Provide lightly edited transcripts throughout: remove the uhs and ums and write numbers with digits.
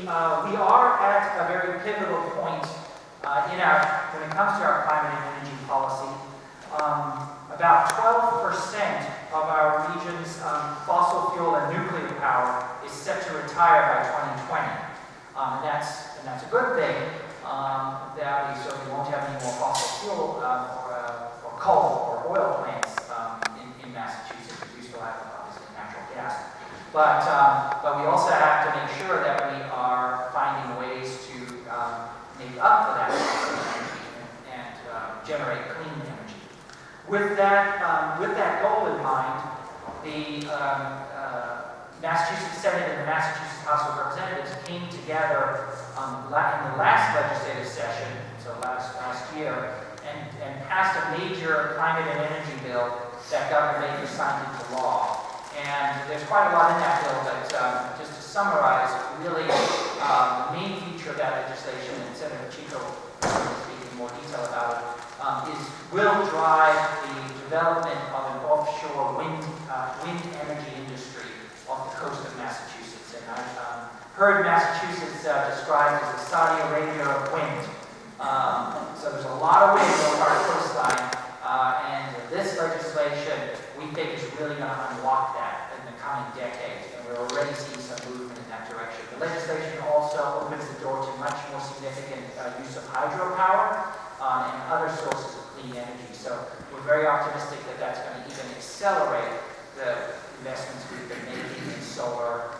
we are at a very pivotal point when it comes to our climate and energy policy. About 12% of our region's fossil fuel and nuclear power is set to retire by 2020. And that's a good thing. That we certainly won't have any more fossil fuel or coal or oil plants in Massachusetts. We still have obviously natural gas. But we also have to make sure that we are finding ways to make up for that and generate clean energy. With that goal in mind, the Massachusetts Senate and the Massachusetts House of Representatives came together in the last legislative session, so last year, and passed a major climate and energy bill that Governor Baker signed into law. And there's quite a lot in that bill, but just to summarize, really the main feature of that legislation, and Senator Chico will speak in more detail about it, will drive the development of an offshore wind energy industry off the coast of Massachusetts. And I've heard Massachusetts described as the Saudi Arabia of wind. So there's a lot of wind on our coastline, and this legislation, we think, is really going to unlock that in the coming decades, and we're already seeing some movement in that direction. The legislation also opens the door to much more significant use of hydropower and other sources of clean energy. So we're very optimistic that that's going to even accelerate the investments we've been making in solar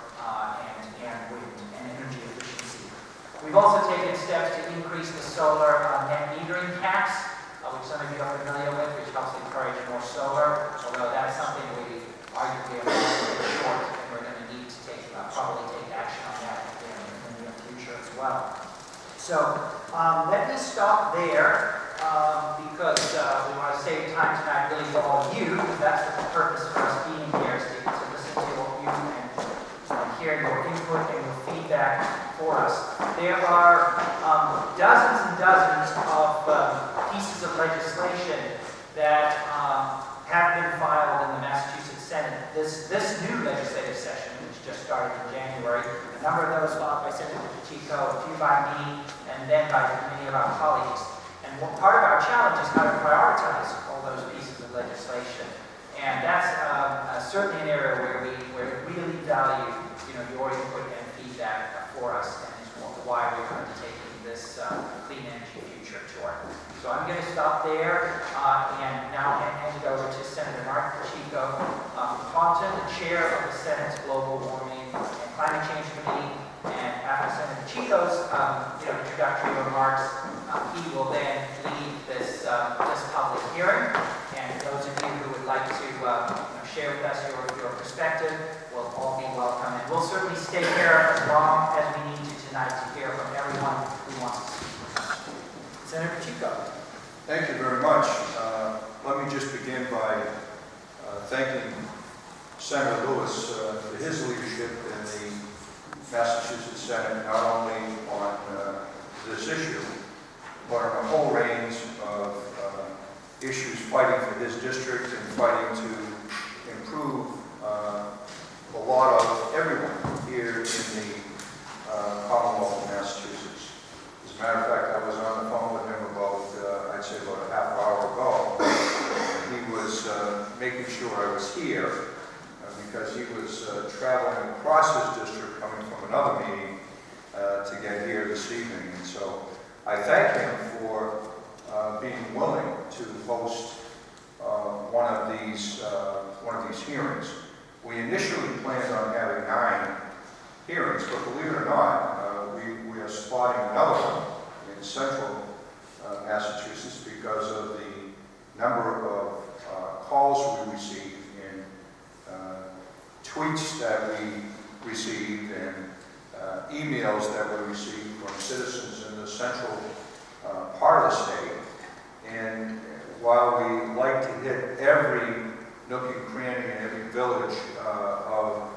and wind and energy efficiency. We've also taken steps to increase the solar net metering caps, which some of you are familiar with, which helps encourage more solar, although that's something we arguably are short, and we're going to need to probably take action on that in the near future as well. So let me stop there because we want to save time tonight really for all of you, because that's the purpose for us being here, is to listen to all of you and hear your input and your feedback for us. There are dozens and dozens of pieces of legislation that have been filed in the Massachusetts Senate this new legislative session, which just started in January. A number of those filed by Senator Chico, a few by me, and then by many of our colleagues. And part of our challenge is how to prioritize all those pieces of legislation. And that's certainly an area where we really value your input and feedback for us, and is why we're going to be taking this Clean Energy Future tour. So I'm going to stop there and now hand it over to Senator Mark Chico from Carlton, the chair of the Senate's Global Warming and Climate Change Committee. And after Senator Chico's introductory remarks, he will then lead this public hearing. And those of you who would like to share with us your perspective will all be welcome. And we'll certainly stay here as long as we need to tonight to hear from everyone who wants to speak with us. Senator Chico. Thank you very much. Let me just begin by thanking Senator Lewis for his leadership in the Massachusetts Senate, not only on this issue, but on a whole range of issues fighting for his district and fighting to improve a lot of everyone here in the Commonwealth of Massachusetts. As a matter of fact, I was on the phone with him I'd say about a half hour ago. He was making sure I was here because he was traveling across his district, coming from another meeting to get here this evening. And so I thank him for being willing to host one of these hearings. We initially planned on having 9 hearings, but believe it or not, we are spotting another one in central Massachusetts because of the number of calls we received and tweets that we received and emails that we received from citizens in the central part of the state. And while we like to hit every nook and cranny and every village of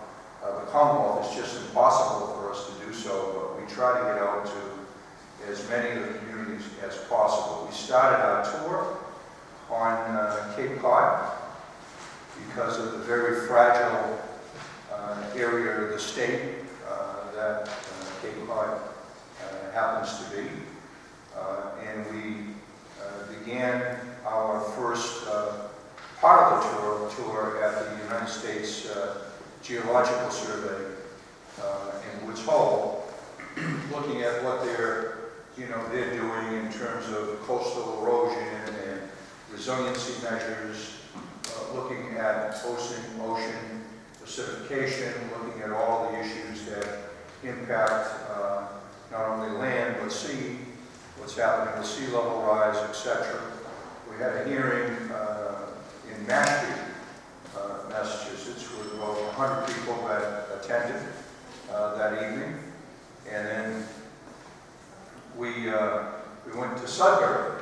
the Commonwealth, it's just impossible for us to do so, but we try to get out to as many of the communities as possible. We started our tour on Cape Cod because of the very fragile area of the state that Cape Cod happens to be. And we began our first part of the tour at the United States Geological Survey in Woods Hole, looking at what they're doing in terms of coastal erosion and resiliency measures, looking at ocean acidification, looking at all the issues that impact not only land but sea, what's happening with sea level rise, etc. We had a hearing in Mashpee, Massachusetts, with about 100 people that attended that evening, and then we went to Sudbury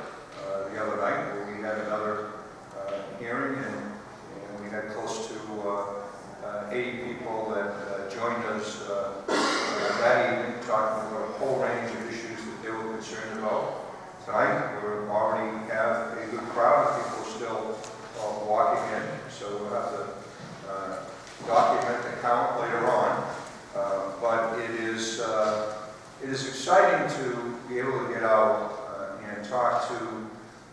the other night, where we had another hearing, and we had close to 80 people that joined us that evening, talking about a whole range of issues that they were concerned about. Tonight, we already have a good crowd of people still walking in, so we'll have to document the count later on. But it is exciting to be able to get out and talk to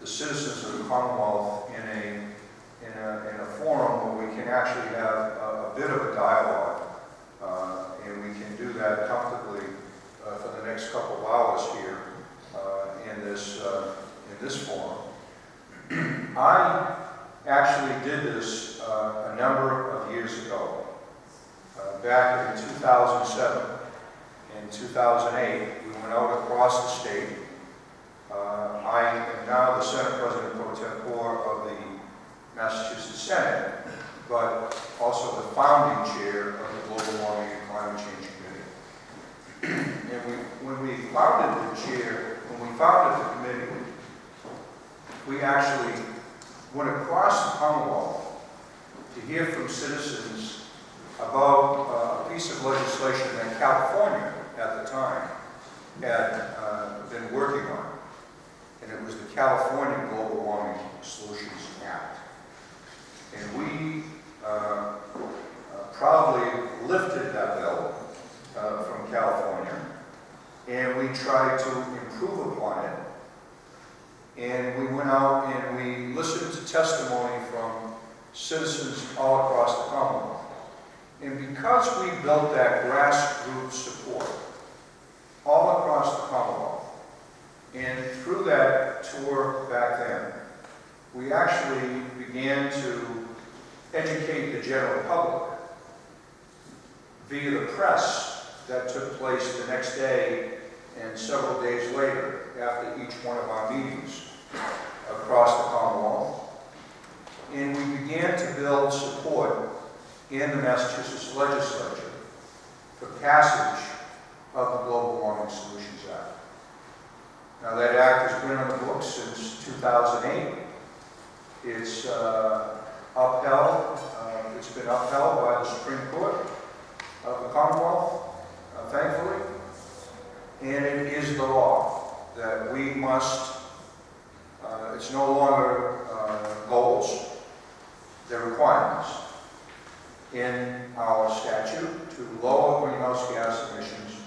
the citizens of the Commonwealth in a forum where we can actually have a bit of a dialogue, and we can do that comfortably for the next couple of hours here in this forum. I actually did this a number of years ago. Back in 2007 and 2008, we went out across the state. I am now the Senate President Pro Tempore of the Massachusetts Senate, but also the founding chair of the Global Warming and Climate Change Committee. And when we founded the committee, we actually went across the Commonwealth to hear from citizens about a piece of legislation that California, at the time, had been working on. And it was the California Global Warming Solutions Act. And we proudly lifted that bill from California, and we tried to improve upon it. And we went out and we listened to testimony from citizens all across the Commonwealth. And because we built that grassroots support all across the Commonwealth, and through that tour back then, we actually began to educate the general public via the press that took place the next day and several days later after each one of our meetings across the Commonwealth. And we began to build support in the Massachusetts legislature for passage of the Global Warming Solutions Act. Now, that act has been on the books since 2008. It's upheld. It's been upheld by the Supreme Court of the Commonwealth, thankfully. And it is the law that we must, it's no longer goals, they're requirements in our statute to lower greenhouse gas emissions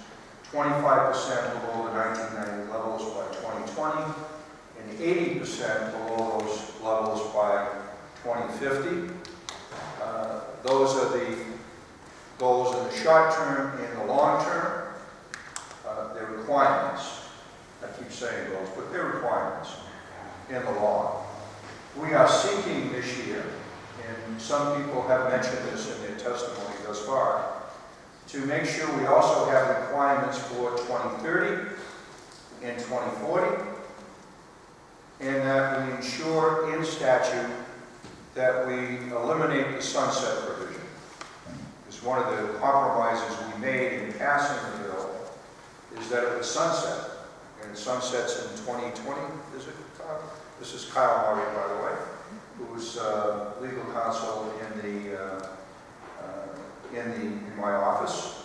25% below the 1990 levels by 2020 and 80% below those levels by 2050. Those are the goals in the short term and the long term. They're requirements. I keep saying goals, but they're requirements in the law. We are seeking this year, and some people have mentioned this in their testimony thus far, to make sure we also have requirements for 2030 and 2040, and that we ensure in statute that we eliminate the sunset provision. Because one of the compromises we made in passing the bill is that it would sunset, and it sunsets in 2020, is it, Kyle? This is Kyle Murray, by the way, who's legal counsel in my office,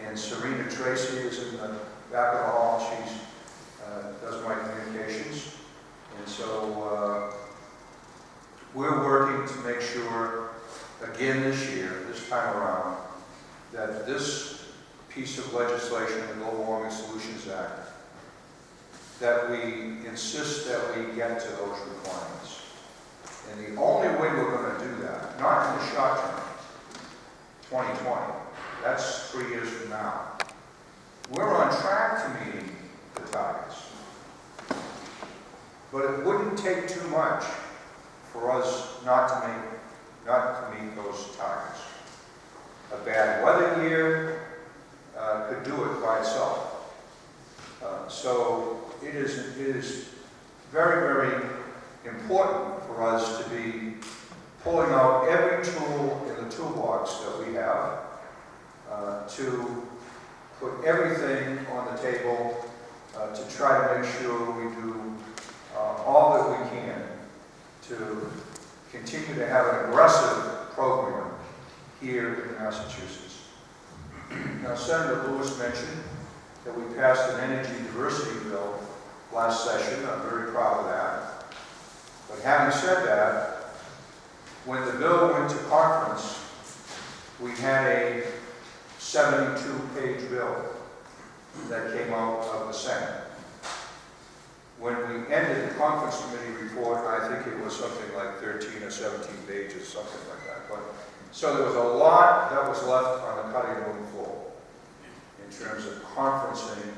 and Serena Tracy is in the back of the hall. She does my communications, and so we're working to make sure, again this year, this time around, that this piece of legislation, the Global Warming Solutions Act, that we insist that we get to those requirements. And the only way we're going to do that, not in the short term, 2020, that's 3 years from now. We're on track to meeting the targets. But it wouldn't take too much for us not to meet those targets. A bad weather year could do it by itself. So it is very, very important for us to be pulling out every tool in the toolbox that we have to put everything on the table to try to make sure we do all that we can to continue to have an aggressive program here in Massachusetts. Now, Senator Lewis mentioned that we passed an energy diversity bill last session. I'm very proud of that. But having said that, when the bill went to conference, we had a 72-page bill that came out of the Senate. When we ended the conference committee report, I think it was something like 13 or 17 pages, something like that. But so there was a lot that was left on the cutting room floor in terms of conferencing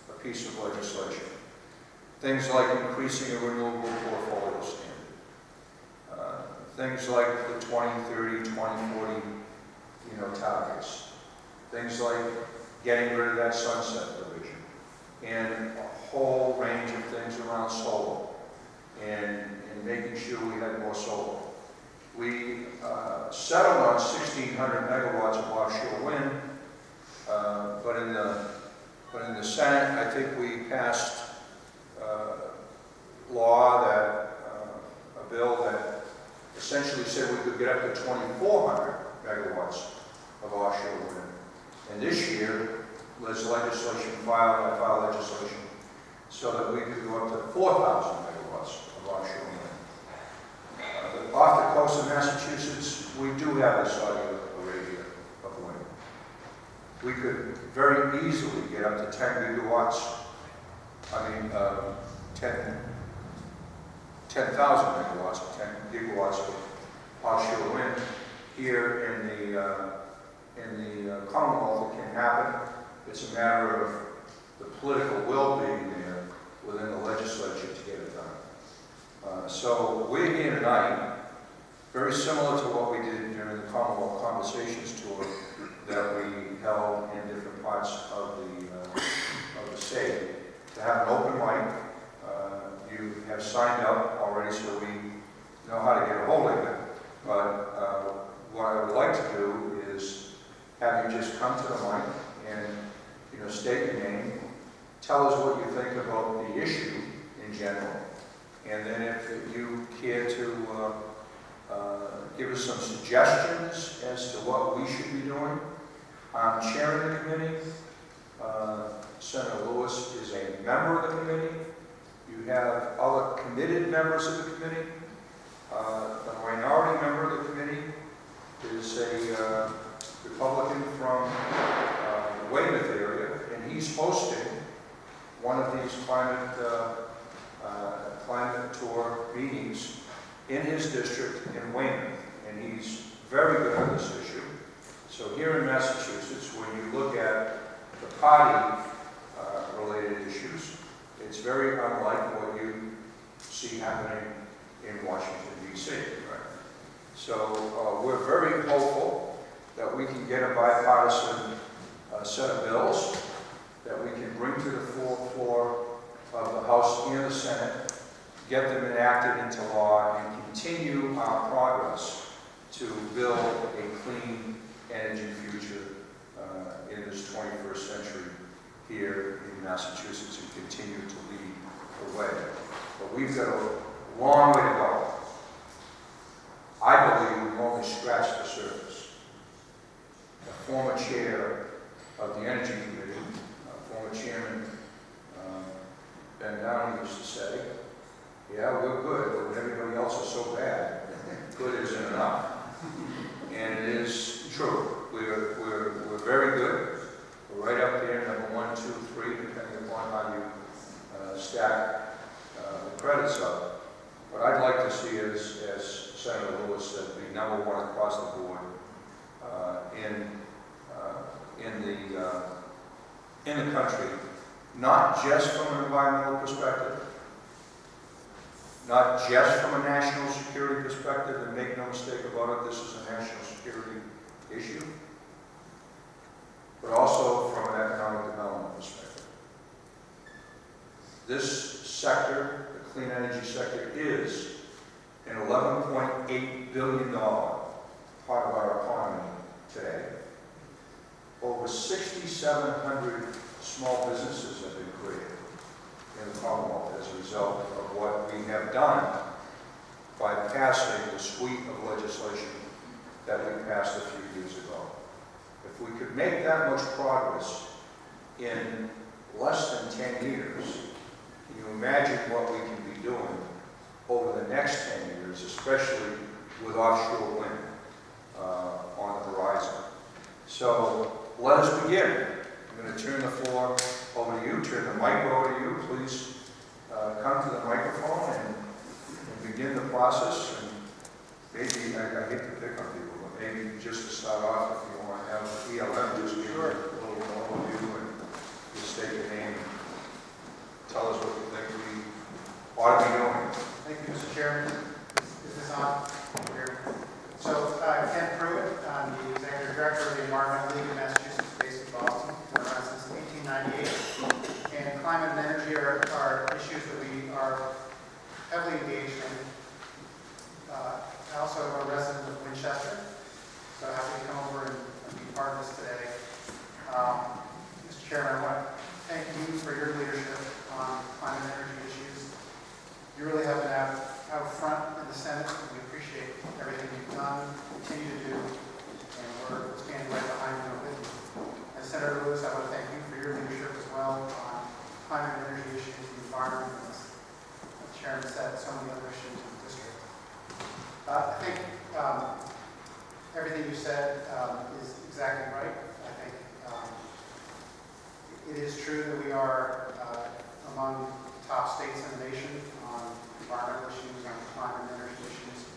a piece of legislation. Things like increasing a renewable portfolio standard. Things like the 2030, 2040, targets. Things like getting rid of that sunset provision. And a whole range of things around solar and making sure we had more solar. We settled on 1,600 megawatts of offshore wind, but in the Senate, I think we passed a bill that essentially said we could get up to 2,400 megawatts of offshore wind. And this year, there's legislation filed, I filed legislation, so that we could go up to 4,000 megawatts of offshore wind. Off the coast of Massachusetts, we do have this Saudi Arabia of wind. We could very easily get up to 10 gigawatts, 10,000 megawatts, 10 gigawatts of offshore wind here in the Commonwealth. It can happen. It's a matter of the political will being there within the legislature to get it done. So we're here tonight, very similar to what we did during the Commonwealth Conversations Tour that we held in different parts of the state, to have an open mic. You have signed up already, so we know how to get a hold of you. But what I would like to do is have you just come to the mic and state your name, tell us what you think about the issue in general, and then if you care to give us some suggestions as to what we should be doing. I'm chairing the committee. Senator Lewis is a member of the committee. You have other committed members of the committee. The minority member of the committee is a Republican from the Weymouth area, and he's hosting one of these climate tour meetings in his district in Weymouth, and he's very good on this issue. So here in Massachusetts, when you look at the party-related issues, it's very unlike what you see happening in Washington, D.C. Right? So we're very hopeful that we can get a bipartisan set of bills that we can bring to the full floor of the House and the Senate, get them enacted into law, and continue our progress to build a clean energy future in this 21st century here in Massachusetts and continue to lead the way. But we've got a long way to go. I believe we've only scratched the surface. The former chair of the Energy Committee, former chairman Ben Downey used to say, yeah, we're good, but when everybody else is so bad, good isn't enough. And it is true. We're very good. We're right in the country, not just from an environmental perspective, not just from a national security perspective, and make no mistake about it, this is a national security issue, but also from an economic development perspective. This sector, the clean energy sector, is an $11.8 billion part of our economy today. Over 6,700 small businesses have been created in the Commonwealth as a result of what we have done by passing the suite of legislation that we passed a few years ago. If we could make that much progress in less than 10 years, can you imagine what we can be doing over the next 10 years, especially with offshore wind on the horizon? So let us begin. I'm going to turn the floor over to you, turn the mic over to you. Please come to the microphone and begin the process. And maybe, I hate to pick on people, but maybe just to start off, if you want to have ELM, just give a little overview and just state your name and tell us what you think we ought to be doing. Thank you, Mr. Chairman. Is this on? Here. So, Ken Pruitt, I'm the Executive Director of the Environmental League of Massachusetts, based in Boston. Been around since 1898. And climate and energy are issues that we are heavily engaged in. I also am a resident of Winchester, so happy to come over and be part of this today. Mr. Chairman, I want to thank you for your leadership on climate and energy issues. You really have been out front in the Senate, and we appreciate everything you've done, continue to do, and we're standing right behind you with you. And Senator Lewis, I want to thank you for your leadership as well on climate and energy issues, the environment, and as the Chairman said, so many other issues in the district. I think everything you said is exactly right. I think it is true that we are among the top states in the nation on environmental issues, on climate and energy issues,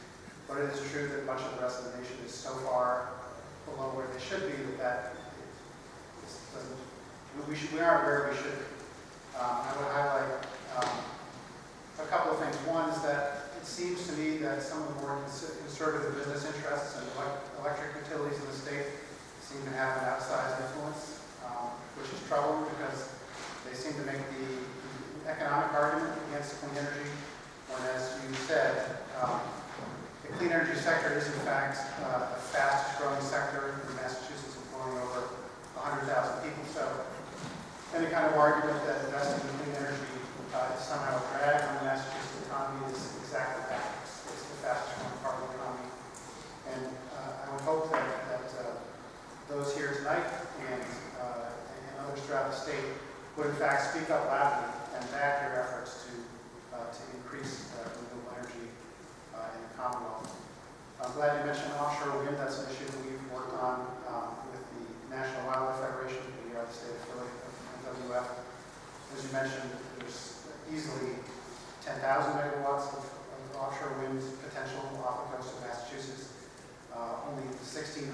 but it is true that much of the rest of the nation is so far below where they should be that we aren't where we should be. I would highlight a couple of things. One is that it seems to me that some of the more conservative business interests and electric utilities in the state seem to have an outsized influence, which is troubling because they seem to make the economic argument against clean energy, when, as you said, the clean energy sector is in fact the fastest growing sector in Massachusetts, employing over 100,000 people. So any kind of argument that investing in clean energy is somehow a drag on the Massachusetts economy is exactly that. It's the fastest growing part of the economy. And I would hope that those here tonight and others throughout the state would in fact speak up loudly and back your efforts to increase renewable energy in the Commonwealth. I'm glad you mentioned offshore wind. That's an issue that we've worked on with the National Wildlife Federation. We are the state affiliate of NWF. As you mentioned, there's easily 10,000 megawatts of offshore wind potential off the coast of Massachusetts. Only 1,600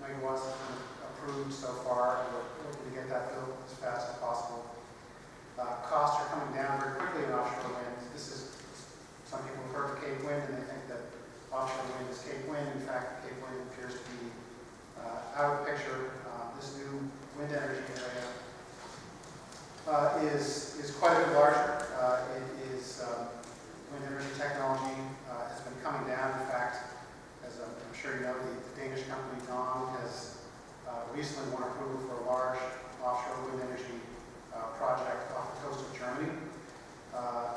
megawatts have been approved so far. We're hoping to get that built as fast as possible. Costs are coming down very quickly in offshore wind. Some people have heard of Cape Wind and they think that offshore wind is Cape Wind. In fact, Cape Wind appears to be out of the picture. This new wind energy area is quite a bit larger. Wind energy technology has been coming down. In fact, as I'm sure you know, the Danish company GAR has recently won approval for a large offshore wind energy project off the coast of Germany,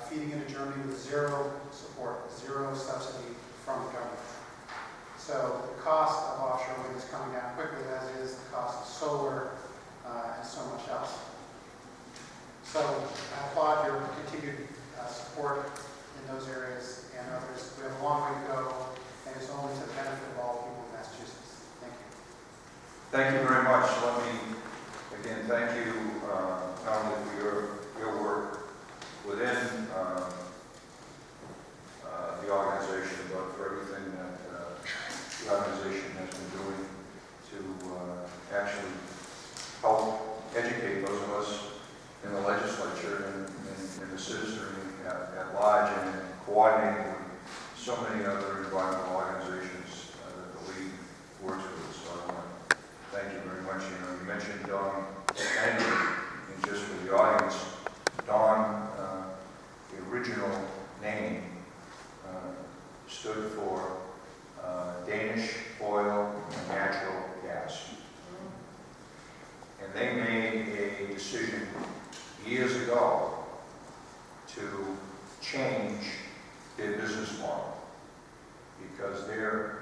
feeding into Germany with zero support, zero subsidy from the government. So the cost of offshore wind is coming down quickly, as is the cost of solar and so much else. So I applaud your continued support in those areas and others. We have a long way to go, and it's only to the benefit of all people in Massachusetts. Thank you. Thank you very much. Let me again thank you not only for your work within the organization, but for everything that the organization has been doing to actually help educate those of us coordinating with so many other environmental organizations that the League works with. So I want to thank you very much. You mentioned Dawn Henry, and just for the audience, Dawn, the original name stood for Danish Oil and Natural Gas. And they made a decision years ago to change their business model because their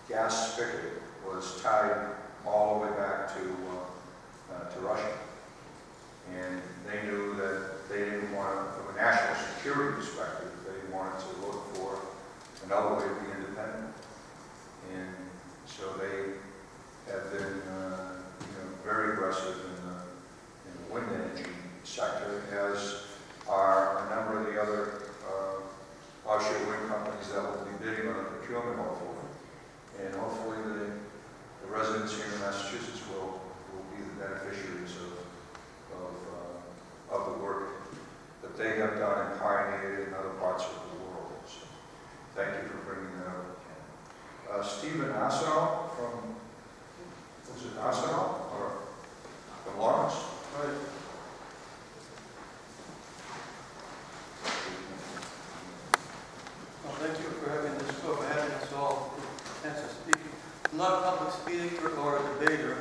gas spigot was tied all the way back to Russia. And they knew that they didn't want to, from a national security perspective, they wanted to look for another way to be independent. And so they have been very aggressive in the wind energy sector, as are a number of the other offshore wind companies that will be bidding on the procurement, hopefully. And hopefully the residents here in Massachusetts will be the beneficiaries of the work that they have done and pioneered in other parts of the world. So thank you for bringing that up. Stephen Assow from, was it Assow or from Lawrence? Right. Well, thank you for having this, for having us all get a chance to speak. I'm not a public speaker or a debater.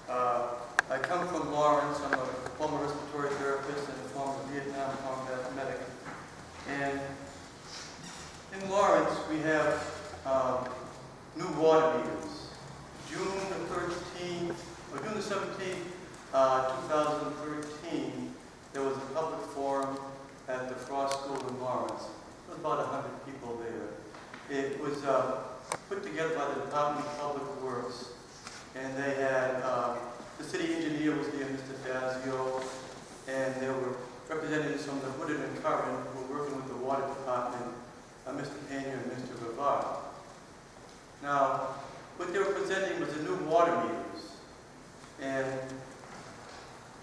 I come from Lawrence. I'm a former respiratory therapist and a former Vietnam combat medic. And in Lawrence, we have new water meters. June the 17th, 2013, there was a public forum at the Frost School in Lawrence. There was about 100 people there. It was put together by the Department of Public Works, and they had the city engineer was there, Mr. Fazio, and there were representatives from the Woodard and Curran who were working with the water department, Mr. Pena and Mr. Rivard. Now, what they were presenting was the new water meters. And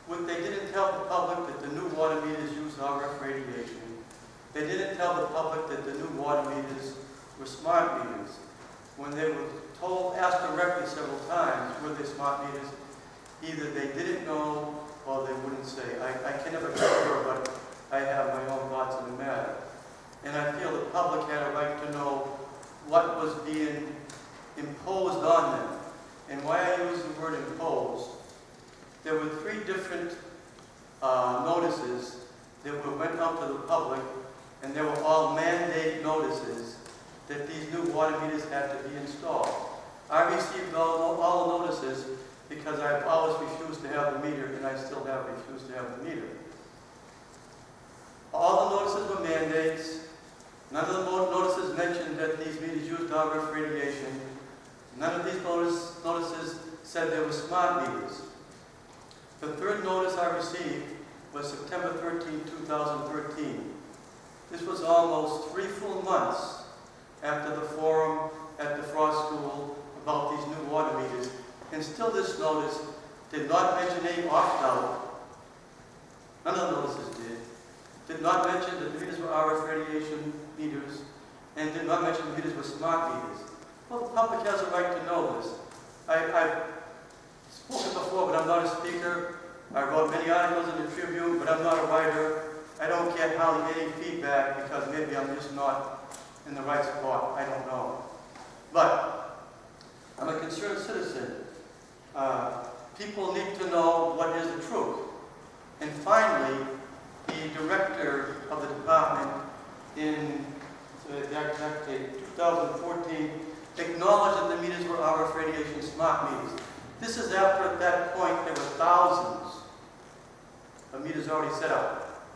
what they didn't tell the public that the new water meters use RF radiation. They didn't tell the public that the new water meters were smart meters. When they were asked directly several times, were they smart meters, either they didn't know or they wouldn't say. I can never be sure, but I have my own thoughts on the matter. And I feel the public had a right to know what was being imposed on them. And why I use the word imposed, there were 3 different notices that went out to the public, and they were all mandate notices that these new water meters had to be installed. I received all the notices because I've always refused to have the meter, and I still have refused to have the meter. All the notices were mandates. None of the notices mentioned that these meters used RF radiation. None of these notices said they were smart meters. The 3rd notice I received was September 13, 2013. This was almost 3 full months after the forum at the Frost School about these new water meters. And still this notice did not mention any opt-out. None of the notices did not mention that the meters were RF radiation meters, and did not mention the meters were smart meters. Well, the public has a right to know this. I've spoken before, but I'm not a speaker. I wrote many articles in the Tribune, but I'm not a writer. I don't get hardly any feedback because maybe I'm just not in the right spot. I don't know. But I'm a concerned citizen. People need to know what is the truth. And finally, the director of the department in the exact date, 2014, acknowledged that the meters were RF radiation smart meters. This is after, at that point, there were thousands of meters already set up,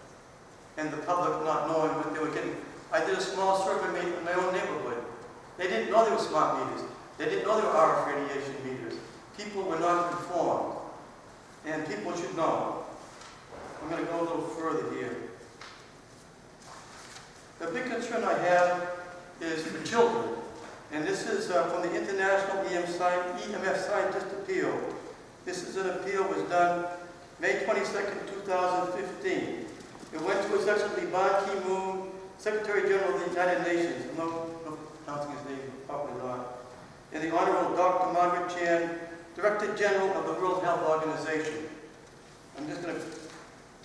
and the public not knowing what they were getting. I did a small survey in my own neighborhood. They didn't know they were smart meters. They didn't know they were RF radiation meters. People were not informed, and people should know. I'm going to go a little further here. The big concern I have is for children. And this is from the International EMF Scientist Appeal. This is an appeal was done May 22nd, 2015. It went to essentially Ban Ki-moon, Secretary General of the United Nations, I'm not pronouncing his name properly, not, and the Honorable Dr. Margaret Chan, Director General of the World Health Organization. I'm just going to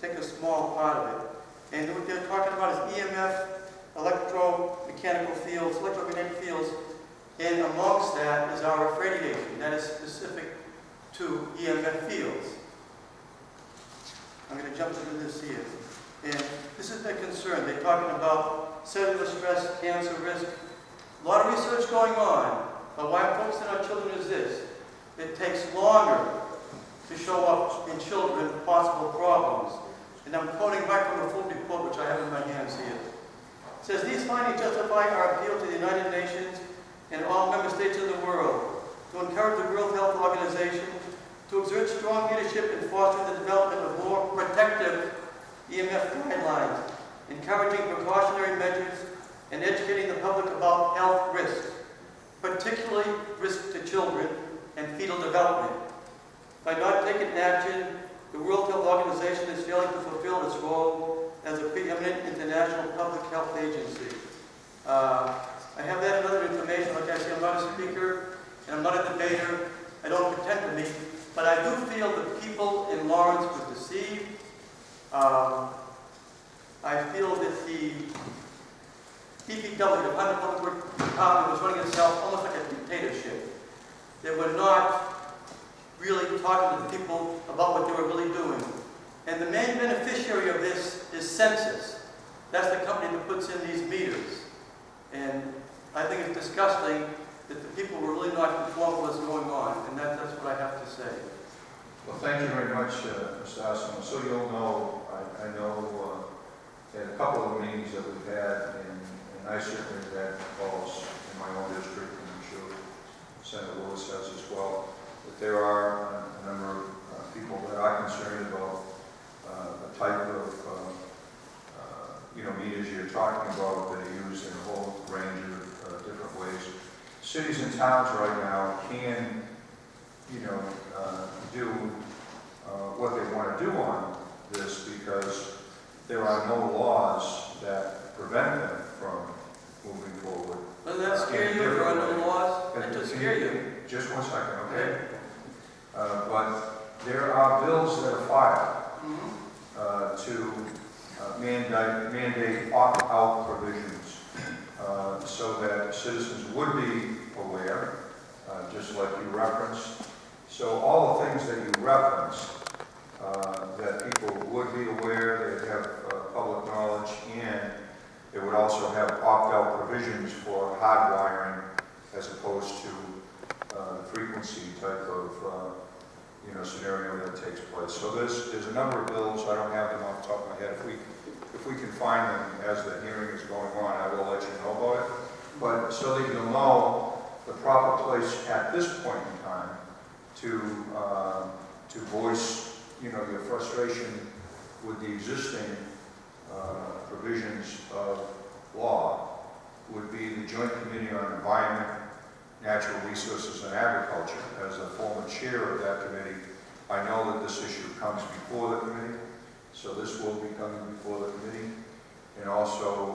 take a small part of it. And what they're talking about is EMF, electromechanical fields, electromagnetic fields, and amongst that is RF radiation. That is specific to EMF fields. I'm going to jump into this here. And this is their concern. They're talking about cellular stress, cancer risk. A lot of research going on, but why I'm focusing on children is this. It takes longer to show up in children possible problems. And I'm quoting right from the full report, which I have in my hands here. It says, these findings justify our appeal to the United Nations and all member states of the world to encourage the World Health Organization to exert strong leadership in fostering the development of more protective EMF guidelines, encouraging precautionary measures, and educating the public about health risks, particularly risk to children and fetal development. By not taking action, the World Health Organization is failing to fulfill its role as a preeminent international public health agency. I have that and other information. Like I say, I'm not a speaker and I'm not a debater. I don't pretend to be, but I do feel that people in Lawrence were deceived. I feel that the DPW, the Department of Public Works Department, was running itself almost like a dictatorship. They were not really talking to the people about what they were really doing. And the main beneficiary of this is Census. That's the company that puts in these meters. And I think it's disgusting that the people were really not informed of what's going on. And that's what I have to say. Well, thank you very much, Mr. Osborne. So you'll know, I know in a couple of meetings that we've had, and I certainly had calls in my own district, and I'm sure Senator Lewis has as well, that there are a number of people that are concerned about the type of meters you're talking about that are used in a whole range of different ways. Cities and towns right now can, do what they want to do on this because there are no laws that prevent them from moving forward. Doesn't that scare you? There are no laws that just scare you. Just one second, okay? But there are bills that are filed to mandate opt-out provisions so that citizens would be aware, just like you referenced. So all the things that you referenced, that people would be aware, they'd have public knowledge, and it would also have opt-out provisions for hardwiring as opposed to the frequency type of scenario that takes place. So there's a number of bills. I don't have them off the top of my head. If we can find them as the hearing is going on, I will let you know about it. But so that you'll know the proper place at this point in time to voice your frustration with the existing provisions of law would be the Joint Committee on Environment, Natural Resources and Agriculture. As a former chair of that committee, I know that this issue comes before the committee, so this will be coming before the committee. And also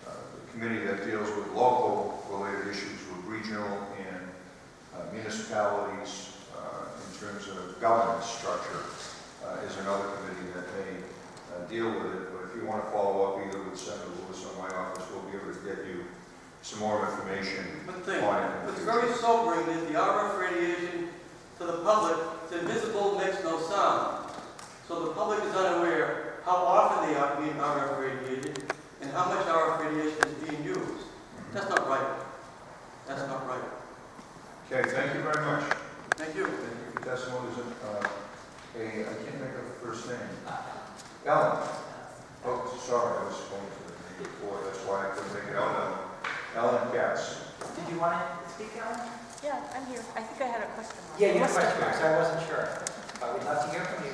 the committee that deals with local related issues with regional and municipalities in terms of governance structure is another committee that may deal with it. But if you want to follow up either with Senator Lewis or my office, we'll be able to get you some more information on it. What's very sobering is the RF radiation to the public, it's invisible, makes no sound. So the public is unaware how often they are being RF radiated and how much RF radiation is being used. That's not right. That's not right. Okay, thank you very much. Thank you. Thank you for testimony. I can't think of the first name. Ellen. Oh, sorry, I was going for the name before. That's why I couldn't make it out. Ellen Katz. Did you want to speak, Ellen? Yeah, I'm here. I think I had a question. Yeah, you had a Must have. question, so I wasn't sure. But we'd love to hear from you.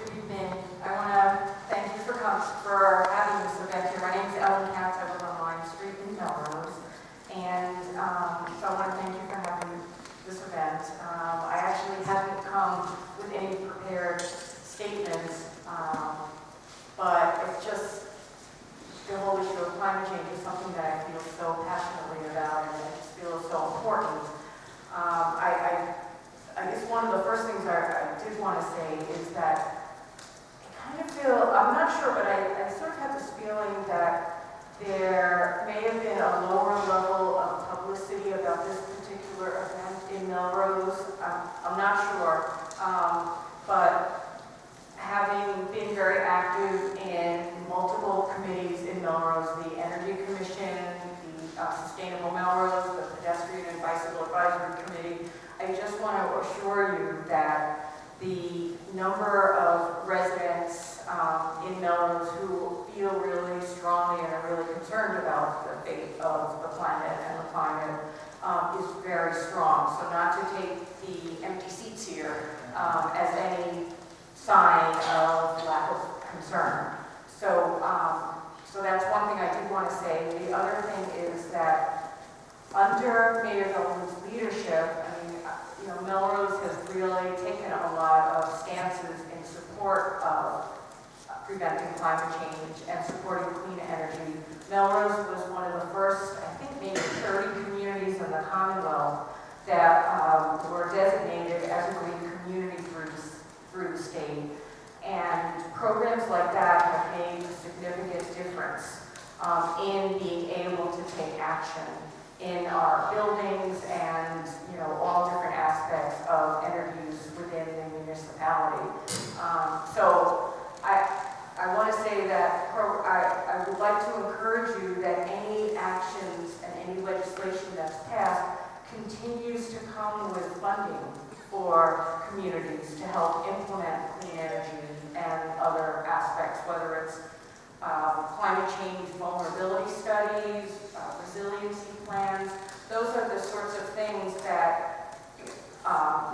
Good evening. I want to thank you for having this event here. My name is Ellen Katz. I live on Line Street in Melrose. And so I want to thank you for having this event. I actually haven't come with any want to say is that I kind of feel, I'm not sure, but I sort of have this feeling that there may have been a lower level of publicity about this particular event in Melrose. I'm not sure, but having been very active in multiple committees in Melrose, the Energy Commission, the Sustainable Melrose, the Pedestrian and Bicycle Advisory Committee, I just want to assure you that the number of residents in Melrose who feel really strongly and are really concerned about the fate of the planet and the climate is very strong. So not to take the empty seats here as any sign of lack of concern. So, so that's one thing I did want to say. The other thing is that under Mayor Dolan's leadership, I mean, you know, Melrose has really taken a lot of stances in support of preventing climate change and supporting clean energy. Melrose was one of the first, I think maybe 30 communities in the Commonwealth that were designated as a green community through the state. And programs like that have made a significant difference in being able to take action in our buildings and, you know, all different aspects of energy use within the municipality. So I want to say that I would like to encourage you that any actions and any legislation that's passed continues to come with funding for communities to help implement clean energy and other aspects, whether it's climate change vulnerability studies, resiliency plans. Those are the sorts of things that,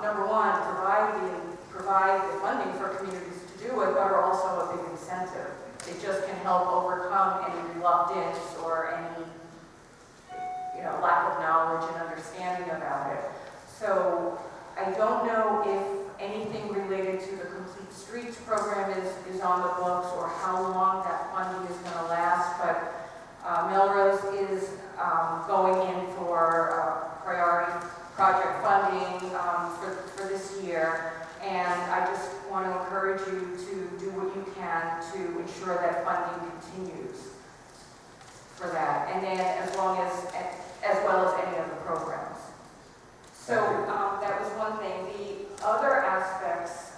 number one, provide the funding for communities to do it, but are also a big incentive. It just can help overcome any reluctance or any, you know, lack of knowledge and understanding about it. So I don't know if anything related to the Complete Streets program is on the books or how long that funding is going to last, but Melrose is going in for priority project funding for this year, and I just want to encourage you to do what you can to ensure that funding continues for that, and then as well as any of the programs. So that was one thing. The other aspects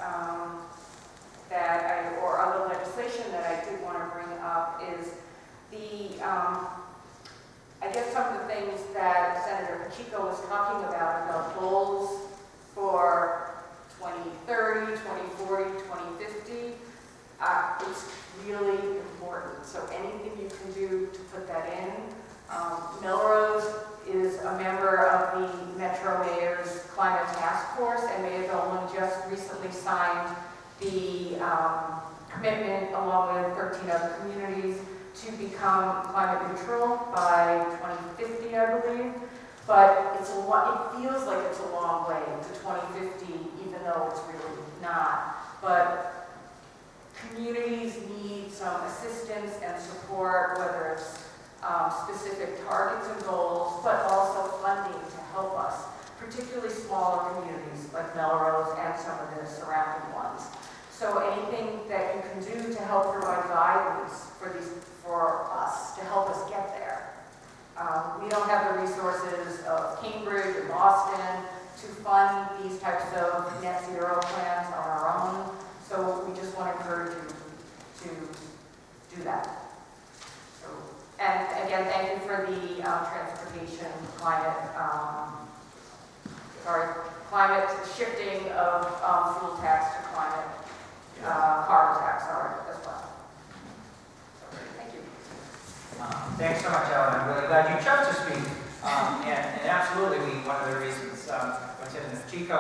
or other legislation that I did want to bring up is the, I guess some of the things that Senator Pacheco was talking about goals for 2030, 2040, 2050. It's really important. So anything you can do to put that in. Melrose is a member of the Metro Mayor's Climate Task Force, and Mayor Dolan just recently signed the commitment, along with 13 other communities, to become climate neutral by 2050, I believe. But it feels like it's a long way to 2050, even though it's really not. But communities need some assistance and support, whether it's specific targets and goals, but also funding to help us, particularly smaller communities like Melrose and some of the surrounding ones. So anything that you can do to help provide guidance for us, to help us get there. We don't have the resources of Cambridge or Boston to fund these types of net zero plans on our own, so we just want to encourage you to do that. So, and again, thank you for the transportation climate shifting of fuel tax to climate carbon tax as well. So, thank you. Thanks so much, Ellen. I'm really glad you chose to speak. And absolutely, one of the reasons when Senator Pacheco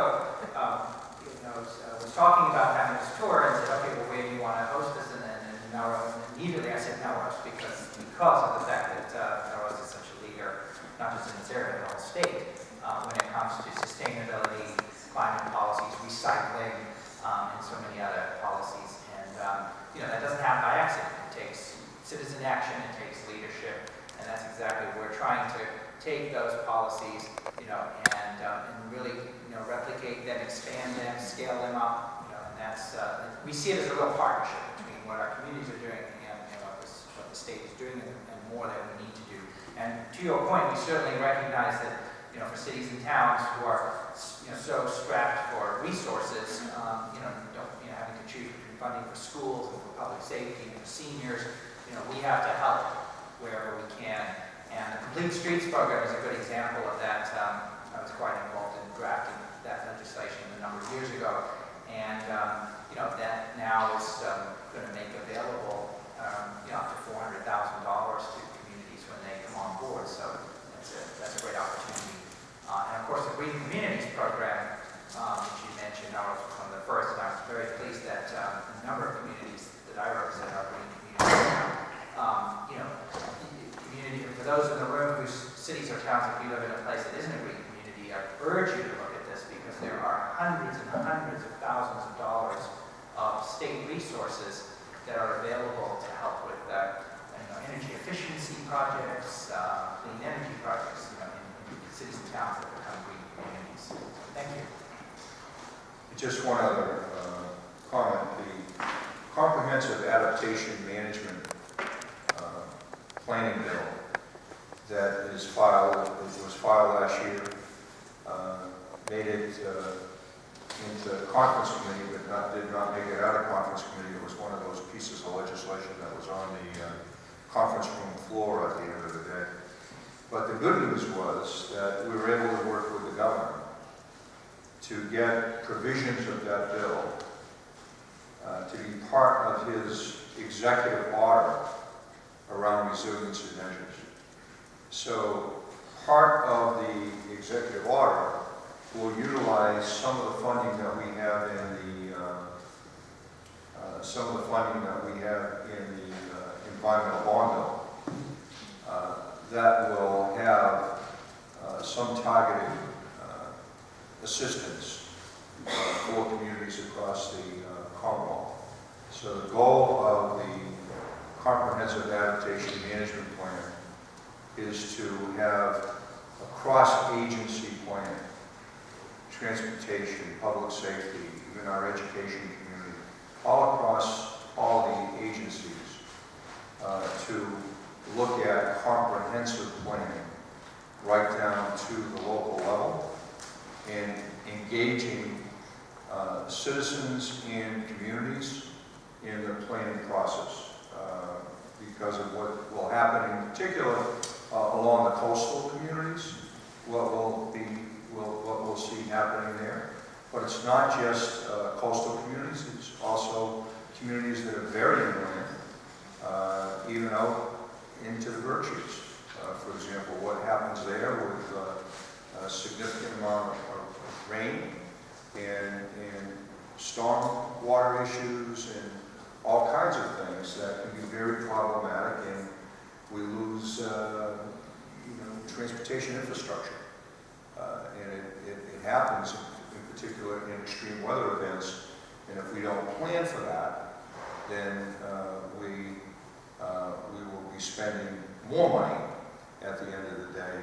was talking about having this tour and said, okay, well, where do you want to host this? And then Melrose, and immediately I said Melrose because of the fact that Melrose is such a leader, not just in this area, but the whole state, when it comes to sustainability, climate policies, recycling, and so many other policies. And that doesn't happen by accident. It takes citizen action, it takes leadership, and that's exactly what we're trying to take those policies, and really, replicate them, expand them, scale them up, that's, we see it as a real partnership between what our communities are doing and what the state is doing, and more that we need to do. And to your point, we certainly recognize that, for cities and towns who are, so strapped for resources, having to choose between funding for schools and for public safety and for seniors, we have to help wherever we can. And the Complete Streets program is a good example of that. I was quite involved in drafting that legislation a number of years ago. And, that now is going to make available, up to $400,000 to communities when they come on board. So that's a great opportunity. And of course, the Green Communities program, which you mentioned, I was one of the first, and I was very pleased that a number of communities that I represent are green communities. For those in the room whose cities or towns, if you live in a place that isn't a green community, I urge you to look at this, because there are hundreds and hundreds of thousands of dollars of state resources that are available to help with energy efficiency projects, clean energy projects, in cities and towns that become green communities. So, thank you. Just one other comment. The Comprehensive Adaptation Management Planning Bill that is filed, it was filed last year, made it into conference committee, but did not make it out of conference committee. It was one of those pieces of legislation that was on the conference room floor at the end of the day. But the good news was that we were able to work with the governor to get provisions of that bill to be part of his executive order around resiliency measures. So part of the executive order will utilize some of the funding that we have in the environmental bond bill that will have some targeted assistance for communities across the Commonwealth. So the goal of the Comprehensive Adaptation Management Plan is to have a cross-agency plan, transportation, public safety, even our education community, all across all the agencies to look at comprehensive planning right down to the local level and engaging citizens and communities in the planning process because of what will happen in particular along the coastal communities, what we'll see happening there. But it's not just coastal communities, it's also communities that are very inland, even out into the Virtues. For example, what happens there with a significant amount of rain and storm water issues and all kinds of things that can be very problematic, and we lose transportation infrastructure. And it happens in particular in extreme weather events, and if we don't plan for that, then we will be spending more money at the end of the day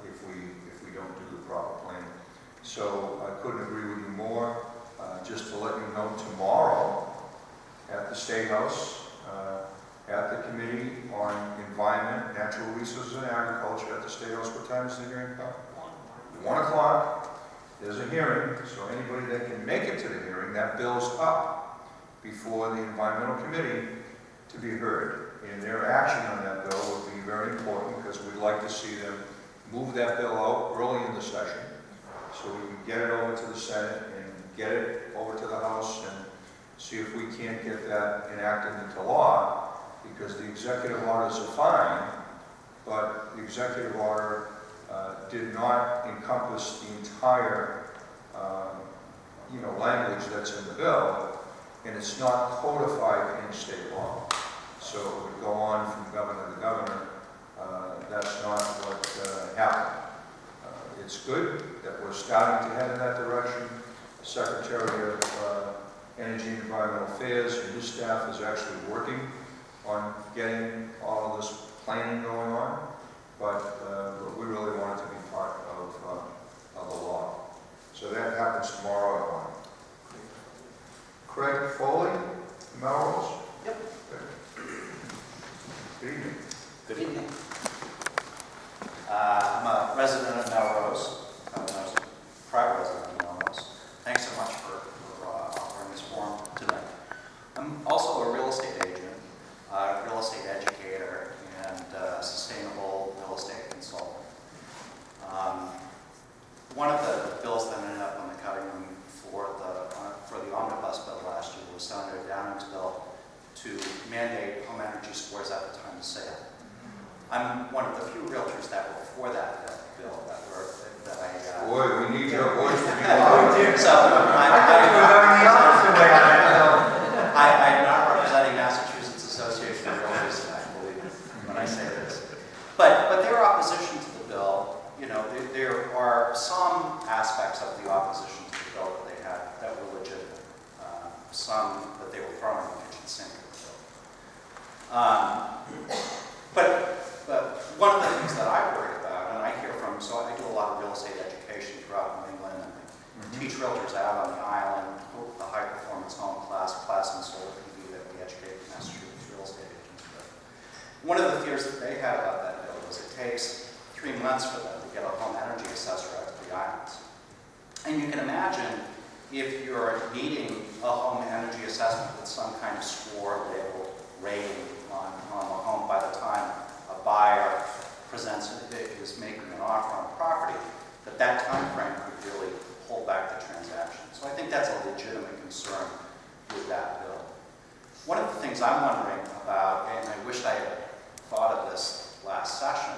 if we don't do the proper planning. So I couldn't agree with you more. Just to let you know, tomorrow at the State House, at the Committee on Environment, Natural Resources and Agriculture at the State House, what time is the hearing? 1 o'clock. There's a hearing, so anybody that can make it to the hearing, that bill's up before the Environmental Committee to be heard. And their action on that bill would be very important because we'd like to see them move that bill out early in the session so we can get it over to the Senate and get it over to the House and see if we can't get that enacted into law, because the executive orders are fine, but the executive order did not encompass the entire language that's in the bill, and it's not codified in state law. So it would go on from governor to governor. That's not what happened. It's good that we're starting to head in that direction. The Secretary of Energy and Environmental Affairs and his staff is actually working on getting all of this planning going on, but we really want it to be part of the law. So that happens tomorrow at 1. Craig Foley, Melrose. Yep. Good evening. Good evening. I'm a resident of Melrose. I was a private resident of Melrose. Thanks so much for offering this forum tonight. I'm also a real estate agent, real estate educator, and sustainable real estate consultant. One of the bills that ended up on the cutting room for the omnibus bill last year was Senator Downing's bill to mandate home energy scores at the time of sale. I'm one of the few realtors that were for that bill Boy, we need your voice to be loud. So I'm not representing Massachusetts Association of Realtors tonight, believe me, when I say this. But their opposition to the bill, you know, there are some aspects of the opposition to the bill that they had that were legitimate. Some that they were throwing in the kitchen sink of the bill. But one of the things that I worry about, and I hear from, so I do a lot of real estate education throughout New England, and I teach realtors out on the island, the high performance home class and solar PV that we educate Massachusetts real estate agents with. One of the fears that they had about that bill was it takes 3 months for them to get a home energy assessor out to the islands. And you can imagine if you're needing a home energy assessment with some kind of score, label, rating on the home by the time a buyer is making an offer on a property, that time frame could really hold back the transaction. So I think that's a legitimate concern with that bill. One of the things I'm wondering about, and I wish I had thought of this last session,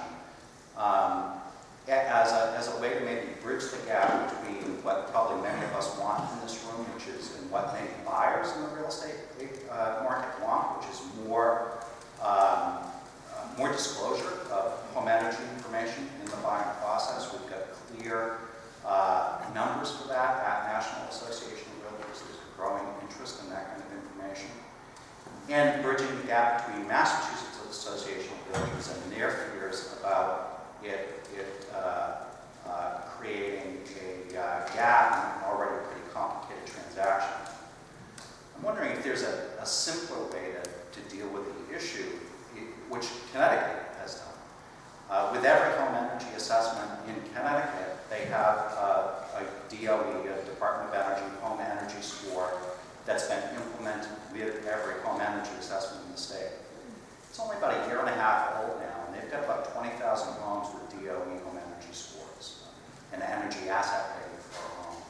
as a way to maybe bridge the gap between what probably many of us want in this room, which is, and what many buyers in the real estate market want, which is more disclosure of home energy information in the buying process. We've got clear numbers for that at National Association of Realtors. There's a growing interest in that kind of information. And bridging the gap between Massachusetts Association of Realtors and their fears about it creating a gap in an already pretty complicated transaction. I'm wondering if there's a simpler way to deal with the issue, which Connecticut has done. With every home energy assessment in Connecticut, they have a DOE, a Department of Energy home energy score that's been implemented with every home energy assessment in the state. It's only about a year and a half old now, and they've got about 20,000 homes with DOE home energy scores, an energy asset rating for a home.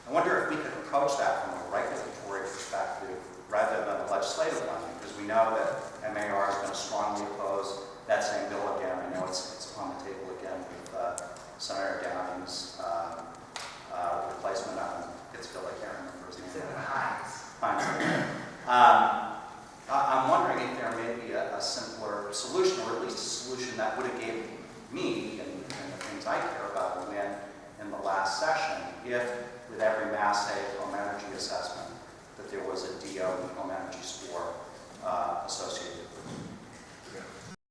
I wonder if we could approach that from a regulatory perspective rather than a legislative one, because we know that MAR is going to strongly oppose that same bill again. I know it's on the table again with Senator Downing's replacement on Pittsfield. I can't remember his name. Hines. I'm wondering if there may be a simpler solution, or at least a solution that would have given me and the things I care about win in the last session, if with every mass save